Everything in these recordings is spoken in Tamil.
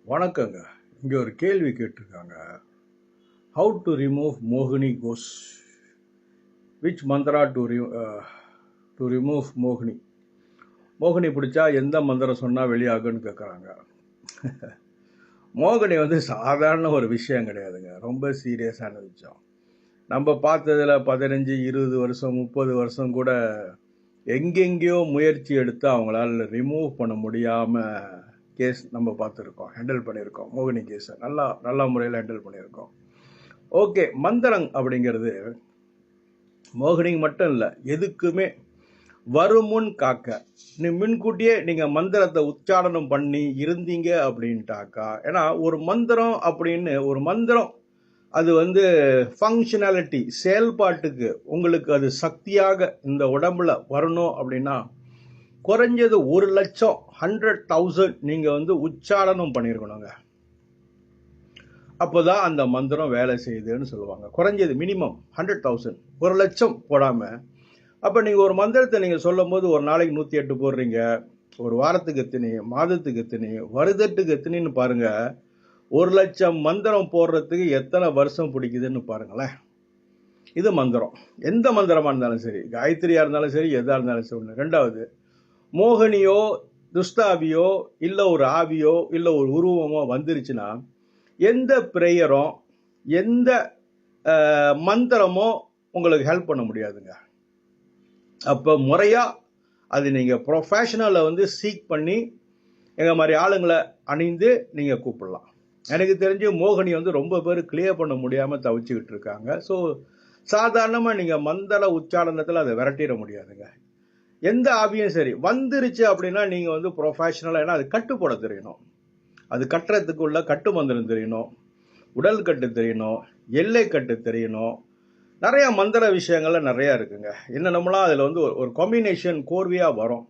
வணக்கங்க. இங்கே ஒரு கேள்வி கேட்டிருக்காங்க. ஹவு டு ரிமூவ் மோகினி கோஸ், விச் மந்த்ரா டு ரிமூவ் மோகினி. மோகினி பிடிச்சா எந்த மந்திரம் சொன்னால் வெளியாகுன்னு கேட்குறாங்க. மோகினி சாதாரண ஒரு விஷயம் கிடையாதுங்க, ரொம்ப சீரியஸான விஷயம். நம்ம பார்த்ததில் 15, 20 வருஷம் 30 வருஷம் கூட எங்கெங்கேயோ முயற்சி எடுத்து அவங்களால ரிமூவ் பண்ண முடியாமல் கேஸ் நம்ம பார்த்துருக்கோம், ஹேண்டில் பண்ணியிருக்கோம். மோகினி கேஸை நல்ல முறையில் ஹேண்டில் பண்ணியிருக்கோம். ஓகே, மந்திரம் அப்படிங்கிறது மோகினி மட்டும் இல்லை, எதுக்குமே வருமுன் காக்க. முன்கூட்டியே நீங்கள் மந்திரத்தை உச்சாரணம் பண்ணி இருந்தீங்க அப்படின்ட்டாக்கா, ஏன்னா ஒரு மந்திரம் அப்படின்னு ஒரு மந்திரம் அது ஃபங்க்ஷனாலிட்டி, செயல்பாட்டுக்கு உங்களுக்கு அது சக்தியாக இந்த உடம்புல வரணும் அப்படின்னா குறைஞ்சது 1,00,000 100,000 நீங்கள் உச்சாரணம் பண்ணியிருக்கணுங்க. அப்போதான் அந்த மந்திரம் வேலை செய்யுதுன்னு சொல்லுவாங்க. குறைஞ்சது மினிமம் 100,000, 1,00,000 போடாமல். அப்போ நீங்கள் ஒரு மந்திரத்தை நீங்கள் சொல்லும் போது ஒரு நாளைக்கு 108 போடுறீங்க, ஒரு வாரத்துக்கு எத்தனை, மாதத்துக்கு எத்தனை, வருடத்துக்கு எத்தனைன்னு பாருங்கள். 1,00,000 மந்திரம் போடுறதுக்கு எத்தனை வருஷம் பிடிக்குதுன்னு பாருங்களேன். இது மந்திரம், எந்த மந்திரமாக இருந்தாலும் சரி, காயத்ரியாக இருந்தாலும் சரி, எதாக இருந்தாலும் சரி. ரெண்டாவது, மோகினியோ துஷ்டாவியோ இல்லை ஒரு ஆவியோ இல்லை ஒரு உருவமோ வந்துருச்சுன்னா எந்த பிரேயரும் எந்த மந்திரமோ உங்களுக்கு ஹெல்ப் பண்ண முடியாதுங்க. அப்போ முறையாக அது நீங்கள் ப்ரொஃபஷனலை சீக் பண்ணி எங்கள் மாதிரி ஆளுங்களை அணிந்து நீங்கள் கூப்பிடலாம். எனக்கு தெரிஞ்சு மோகினி ரொம்ப பேர் கிளியர் பண்ண முடியாமல் தவிச்சுக்கிட்டு இருக்காங்க. ஸோ சாதாரணமாக நீங்கள் மந்திர உச்சாரணத்தில் அதை விரட்டிட முடியாதுங்க. எந்த ஆவியும் சரி வந்துருச்சு அப்படின்னா நீங்கள் ப்ரொஃபஷனலாக, ஏன்னா அது கட்டு போட தெரியணும், அது கட்டுறதுக்குள்ள கட்டு மந்திரம் தெரியணும், உடல் கட்டு தெரியணும், எல்லை கட்டு தெரியணும். நிறையா மந்திர விஷயங்கள்ல நிறையா இருக்குங்க. என்னென்னலாம் அதில் ஒரு காம்பினேஷன் கோர்வையாக வரும்.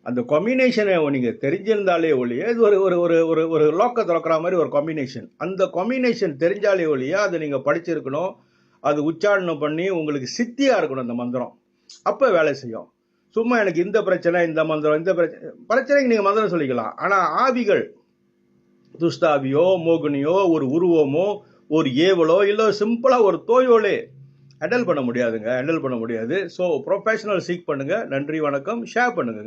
அந்த காம்பினேஷனை நீங்கள் தெரிஞ்சிருந்தாலே ஒழிய, இது ஒரு ஒரு ஒரு ஒரு லோக்க திறக்கிற மாதிரி ஒரு காம்பினேஷன். அந்த காம்பினேஷன் தெரிஞ்சாலே ஒழிய அதை நீங்கள் படிச்சிருக்கணும், அது உச்சாரணம் பண்ணி உங்களுக்கு சித்தியாக இருக்கணும் அந்த மந்திரம். அப்போ வேலை செய்யும். சும்மா எனக்கு இந்த பிரச்சனை, இந்த மந்திரம், இந்த பிரச்சனைக்கு நீங்கள் மந்திரம் சொல்லிக்கலாம். ஆனால் ஆவிகள், துஷ்டாவியோ மோகினியோ ஒரு உருவமோ ஒரு ஏவலோ இல்லை சிம்பிளாக ஒரு தோயோலே ஹேண்டில் பண்ண முடியாதுங்க, ஹேண்டில் பண்ண முடியாது. ஸோ ப்ரொஃபஷனல் சீக் பண்ணுங்கள். நன்றி, வணக்கம். ஷேர் பண்ணுங்க.